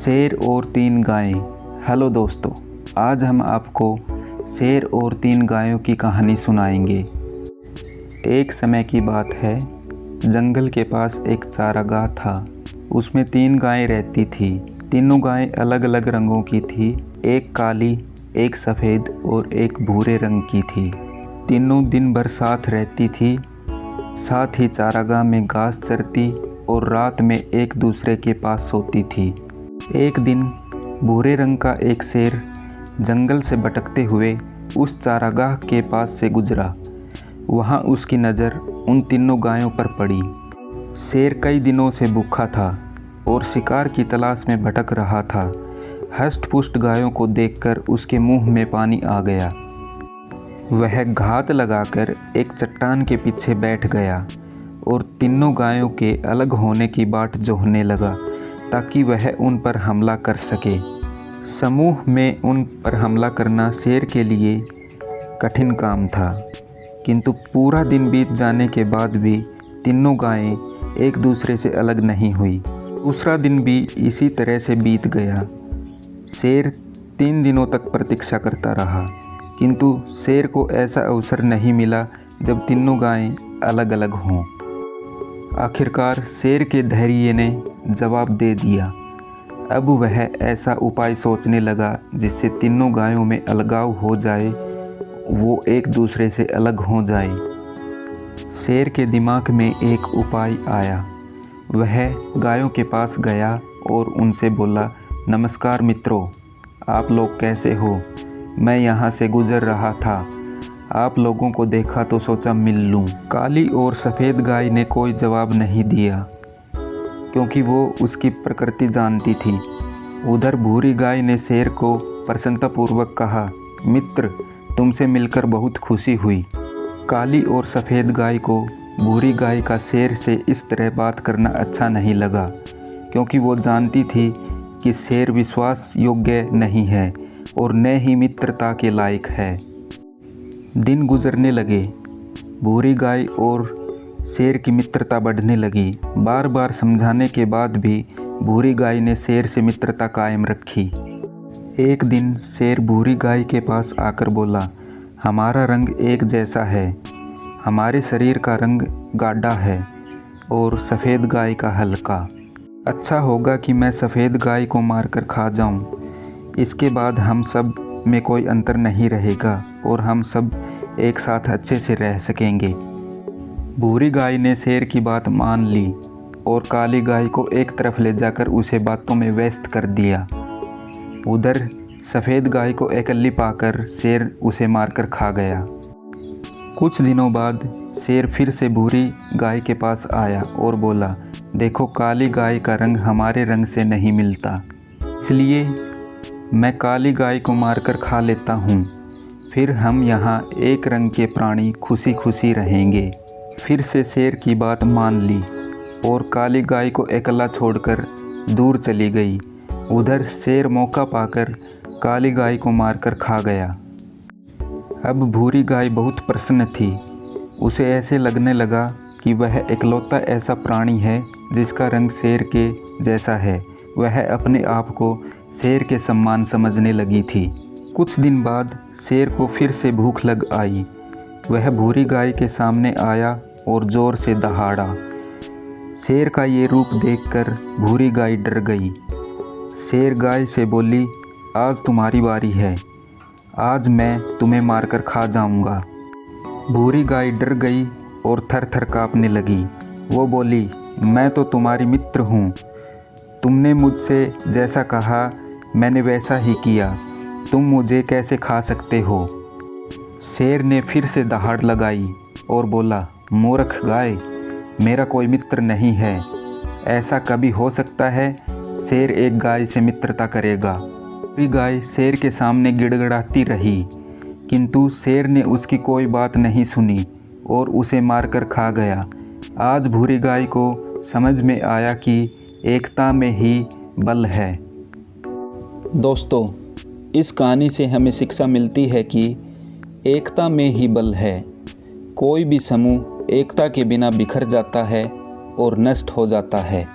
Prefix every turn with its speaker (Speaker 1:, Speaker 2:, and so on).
Speaker 1: शेर और 3 गायें। हेलो दोस्तों, आज हम आपको शेर और 3 गायों की कहानी सुनाएंगे। एक समय की बात है, जंगल के पास एक चारागाह था। उसमें 3 गायें रहती थी। तीनों गायें अलग अलग रंगों की थी। एक काली, एक सफ़ेद और एक भूरे रंग की थी। तीनों दिन भर साथ रहती थी। साथ ही चारागाह में घास चरती और रात में एक दूसरे के पास सोती थी। एक दिन भूरे रंग का एक शेर जंगल से भटकते हुए उस चारागाह के पास से गुजरा। वहाँ उसकी नज़र उन तीनों गायों पर पड़ी। शेर कई दिनों से भूखा था और शिकार की तलाश में भटक रहा था। हष्ट-पुष्ट गायों को देखकर उसके मुंह में पानी आ गया। वह घात लगाकर एक चट्टान के पीछे बैठ गया और तीनों गायों के अलग होने की बाट जोहने लगा ताकि वह उन पर हमला कर सके। समूह में उन पर हमला करना शेर के लिए कठिन काम था, किंतु पूरा दिन बीत जाने के बाद भी तीनों गायें एक दूसरे से अलग नहीं हुई। दूसरा दिन भी इसी तरह से बीत गया। शेर 3 दिनों तक प्रतीक्षा करता रहा, किंतु शेर को ऐसा अवसर नहीं मिला जब तीनों गायें अलग अलग हों। आखिरकार शेर के धैर्य ने जवाब दे दिया। अब वह ऐसा उपाय सोचने लगा जिससे तीनों गायों में अलगाव हो जाए, वो एक दूसरे से अलग हो जाए। शेर के दिमाग में एक उपाय आया। वह गायों के पास गया और उनसे बोला, नमस्कार मित्रों, आप लोग कैसे हो? मैं यहाँ से गुजर रहा था, आप लोगों को देखा तो सोचा मिल लूँ। काली और सफ़ेद गाय ने कोई जवाब नहीं दिया, क्योंकि वो उसकी प्रकृति जानती थी। उधर भूरी गाय ने शेर को प्रसन्नतापूर्वक कहा, मित्र, तुमसे मिलकर बहुत खुशी हुई। काली और सफ़ेद गाय को भूरी गाय का शेर से इस तरह बात करना अच्छा नहीं लगा, क्योंकि वो जानती थी कि शेर विश्वास योग्य नहीं है और न ही मित्रता के लायक है। दिन गुजरने लगे। भूरी गाय और शेर की मित्रता बढ़ने लगी। बार बार समझाने के बाद भी भूरी गाय ने शेर से मित्रता कायम रखी। एक दिन शेर भूरी गाय के पास आकर बोला, हमारा रंग एक जैसा है। हमारे शरीर का रंग गाढ़ा है और सफ़ेद गाय का हल्का। अच्छा होगा कि मैं सफ़ेद गाय को मारकर खा जाऊं। इसके बाद हम सब में कोई अंतर नहीं रहेगा और हम सब एक साथ अच्छे से रह सकेंगे। भूरी गाय ने शेर की बात मान ली और काली गाय को एक तरफ ले जाकर उसे बातों में व्यस्त कर दिया। उधर सफ़ेद गाय को अकेली पाकर शेर उसे मारकर खा गया। कुछ दिनों बाद शेर फिर से भूरी गाय के पास आया और बोला, देखो, काली गाय का रंग हमारे रंग से नहीं मिलता, इसलिए मैं काली गाय को मारकर खा लेता हूँ। फिर हम यहाँ एक रंग के प्राणी खुशी खुशी रहेंगे। फिर से शेर की बात मान ली और काली गाय को अकेला छोड़कर दूर चली गई। उधर शेर मौका पाकर काली गाय को मारकर खा गया। अब भूरी गाय बहुत प्रसन्न थी। उसे ऐसे लगने लगा कि वह इकलौता ऐसा प्राणी है जिसका रंग शेर के जैसा है। वह अपने आप को शेर के समान समझने लगी थी। कुछ दिन बाद शेर को फिर से भूख लग आई। वह भूरी गाय के सामने आया और ज़ोर से दहाड़ा। शेर का ये रूप देखकर भूरी गाय डर गई। शेर गाय से बोली, आज तुम्हारी बारी है, आज मैं तुम्हें मारकर खा जाऊंगा। भूरी गाय डर गई और थर थर काँपने लगी। वो बोली, मैं तो तुम्हारी मित्र हूँ। तुमने मुझसे जैसा कहा मैंने वैसा ही किया। तुम मुझे कैसे खा सकते हो? शेर ने फिर से दहाड़ लगाई और बोला, मूर्ख गाय, मेरा कोई मित्र नहीं है। ऐसा कभी हो सकता है? शेर एक गाय से मित्रता करेगा? पूरी गाय शेर के सामने गिड़गिड़ाती रही, किंतु शेर ने उसकी कोई बात नहीं सुनी और उसे मारकर खा गया। आज भूरी गाय को समझ में आया कि एकता में ही बल है। दोस्तों, इस कहानी से हमें शिक्षा मिलती है कि एकता में ही बल है। कोई भी समूह एकता के बिना बिखर जाता है और नष्ट हो जाता है।